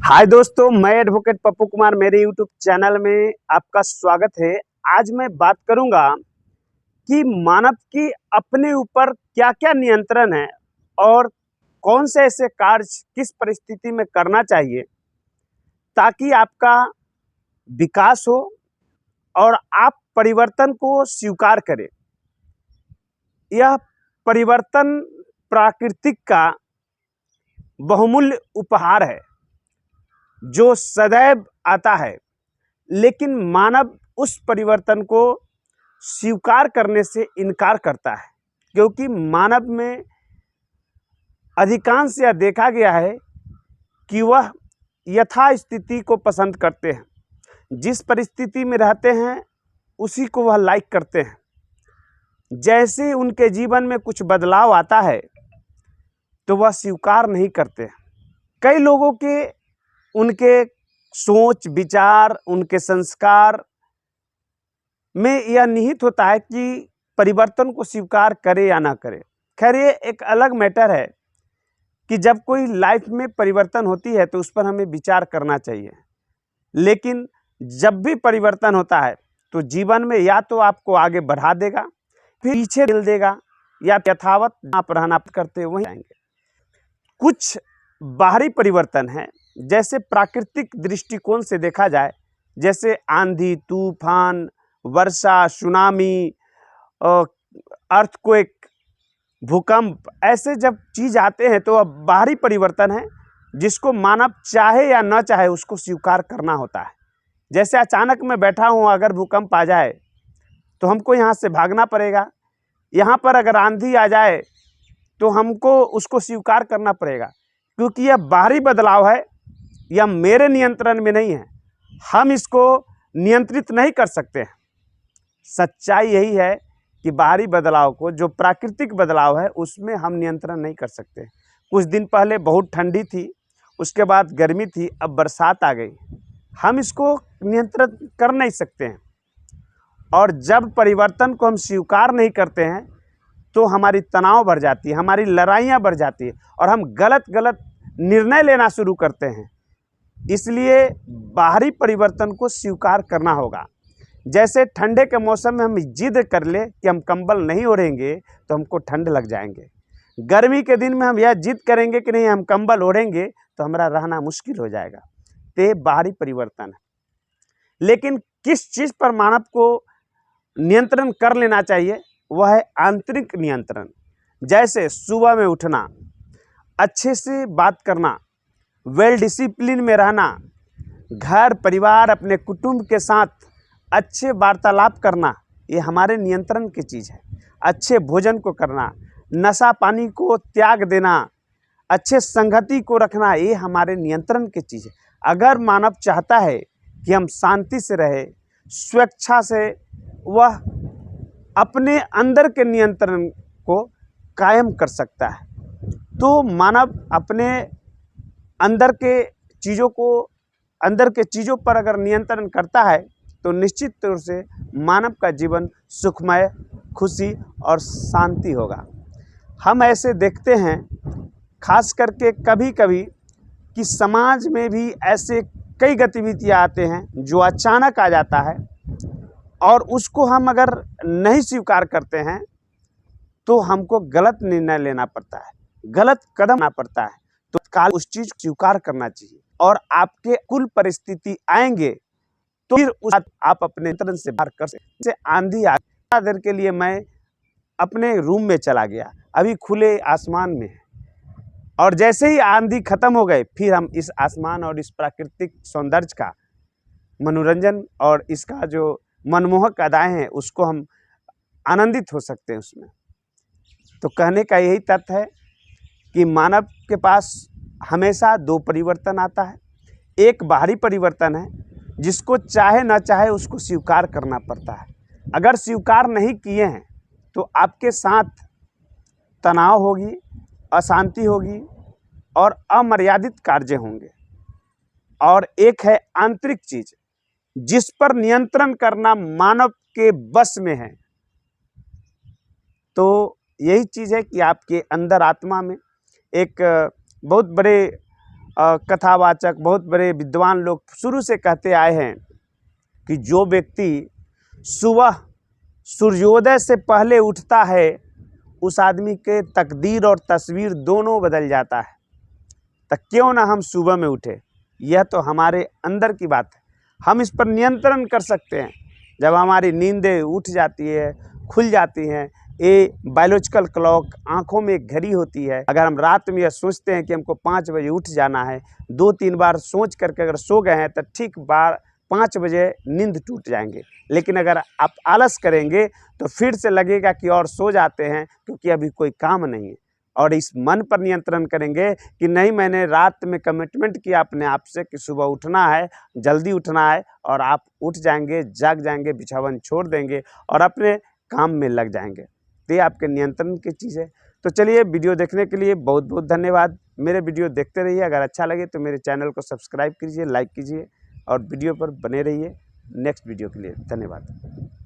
हाय दोस्तों, मैं एडवोकेट पप्पू कुमार, मेरे यूट्यूब चैनल में आपका स्वागत है। आज मैं बात करूंगा कि मानव की अपने ऊपर क्या-क्या नियंत्रण है और कौन से ऐसे कार्य किस परिस्थिति में करना चाहिए ताकि आपका विकास हो और आप परिवर्तन को स्वीकार करें। यह परिवर्तन प्राकृतिक का बहुमूल्य उपहार है जो सदैव आता है, लेकिन मानव उस परिवर्तन को स्वीकार करने से इनकार करता है, क्योंकि मानव में अधिकांश यह देखा गया है कि वह यथास्थिति को पसंद करते हैं। जिस परिस्थिति में रहते हैं उसी को वह लाइक करते हैं। जैसे उनके जीवन में कुछ बदलाव आता है तो वह स्वीकार नहीं करते। कई लोगों के उनके सोच विचार, उनके संस्कार में यह निहित होता है कि परिवर्तन को स्वीकार करे या ना करे। खैर, ये एक अलग मैटर है कि जब कोई लाइफ में परिवर्तन होती है तो उस पर हमें विचार करना चाहिए। लेकिन जब भी परिवर्तन होता है तो जीवन में या तो आपको आगे बढ़ा देगा, फिर पीछे ढील देगा, या यथावत आप रहना करते वहीं जाएंगे। कुछ बाहरी परिवर्तन है, जैसे प्राकृतिक दृष्टिकोण से देखा जाए, जैसे आंधी, तूफान, वर्षा, सुनामी, अर्थक्वेक, भूकंप, ऐसे जब चीज़ आते हैं तो अब बाहरी परिवर्तन है जिसको मानव चाहे या न चाहे उसको स्वीकार करना होता है। जैसे अचानक मैं बैठा हूँ, अगर भूकंप आ जाए तो हमको यहाँ से भागना पड़ेगा। यहाँ पर अगर आंधी आ जाए तो हमको उसको स्वीकार करना पड़ेगा, क्योंकि यह बाहरी बदलाव है, यह मेरे नियंत्रण में नहीं है। हम इसको नियंत्रित नहीं कर सकते हैं। सच्चाई यही है कि बाहरी बदलाव को, जो प्राकृतिक बदलाव है, उसमें हम नियंत्रण नहीं कर सकते। कुछ दिन पहले बहुत ठंडी थी, उसके बाद गर्मी थी, अब बरसात आ गई। हम इसको नियंत्रित कर नहीं सकते हैं। और जब परिवर्तन को हम स्वीकार नहीं करते हैं तो हमारी तनाव बढ़ जाती है, हमारी लड़ाइयाँ बढ़ जाती है और हम गलत निर्णय लेना शुरू करते हैं। इसलिए बाहरी परिवर्तन को स्वीकार करना होगा। जैसे ठंडे के मौसम में हम जिद कर ले कि हम कंबल नहीं ओढ़ेंगे तो हमको ठंड लग जाएंगे। गर्मी के दिन में हम यह जिद करेंगे कि नहीं हम कंबल ओढ़ेंगे तो हमारा रहना मुश्किल हो जाएगा। तो ये बाहरी परिवर्तन है। लेकिन किस चीज़ पर मानव को नियंत्रण कर लेना चाहिए, वह है आंतरिक नियंत्रण। जैसे सुबह में उठना, अच्छे से बात करना, वेल डिसिप्लिन में रहना, घर परिवार अपने कुटुंब के साथ अच्छे वार्तालाप करना, ये हमारे नियंत्रण की चीज़ है। अच्छे भोजन को करना, नशा पानी को त्याग देना, अच्छे संगति को रखना, ये हमारे नियंत्रण की चीज़ है। अगर मानव चाहता है कि हम शांति से रहे, स्वेच्छा से, वह अपने अंदर के नियंत्रण को कायम कर सकता है। तो मानव अपने अंदर के चीज़ों पर अगर नियंत्रण करता है तो निश्चित तौर से मानव का जीवन सुखमय, खुशी और शांति होगा। हम ऐसे देखते हैं, खास करके कभी कभी, कि समाज में भी ऐसे कई गतिविधियां आते हैं जो अचानक आ जाता है और उसको हम अगर नहीं स्वीकार करते हैं तो हमको गलत निर्णय लेना पड़ता है, गलत कदम लेना पड़ता है। तो काल उस चीज़ को स्वीकार करना चाहिए और आपके कुल परिस्थिति आएंगे तो फिर उस आप अपने नियंत्रण से बाहर कर सकते। जैसे आंधी आ, देर के लिए मैं अपने रूम में चला गया, अभी खुले आसमान में है, और जैसे ही आंधी खत्म हो गई फिर हम इस आसमान और इस प्राकृतिक सौंदर्य का मनोरंजन और इसका जो मनमोहक अदाएँ हैं उसको हम आनंदित हो सकते हैं उसमें। तो कहने का यही तथ्य है कि मानव के पास हमेशा दो परिवर्तन आता है। एक बाहरी परिवर्तन है जिसको चाहे ना चाहे उसको स्वीकार करना पड़ता है। अगर स्वीकार नहीं किए हैं तो आपके साथ तनाव होगी, अशांति होगी और अमर्यादित कार्य होंगे। और एक है आंतरिक चीज जिस पर नियंत्रण करना मानव के बस में है। तो यही चीज़ है कि आपके अंदर आत्मा में एक बहुत बड़े कथावाचक, बहुत बड़े विद्वान लोग शुरू से कहते आए हैं कि जो व्यक्ति सुबह सूर्योदय से पहले उठता है उस आदमी के तकदीर और तस्वीर दोनों बदल जाता है। तो क्यों ना हम सुबह में उठे। यह तो हमारे अंदर की बात है, हम इस पर नियंत्रण कर सकते हैं। जब हमारी नींदें उठ जाती है, खुल जाती हैं, ये बायोलॉजिकल क्लॉक आँखों में एक घड़ी होती है। अगर हम रात में यह सोचते हैं कि हमको 5 बजे उठ जाना है, 2-3 बार सोच करके अगर सो गए हैं तो ठीक 5 बजे नींद टूट जाएंगे। लेकिन अगर आप आलस करेंगे तो फिर से लगेगा कि और सो जाते हैं क्योंकि अभी कोई काम नहीं है। और इस मन पर नियंत्रण करेंगे कि नहीं, मैंने रात में कमिटमेंट किया अपने आप से कि सुबह उठना है, जल्दी उठना है, और आप उठ जाएंगे, जाग जाएंगे, बिछावन छोड़ देंगे और अपने काम में लग जाएंगे। तो ये आपके नियंत्रण की चीज़ है। तो चलिए, वीडियो देखने के लिए बहुत बहुत धन्यवाद। मेरे वीडियो देखते रहिए। अगर अच्छा लगे तो मेरे चैनल को सब्सक्राइब कीजिए, लाइक कीजिए और वीडियो पर बने रहिए। नेक्स्ट वीडियो के लिए धन्यवाद।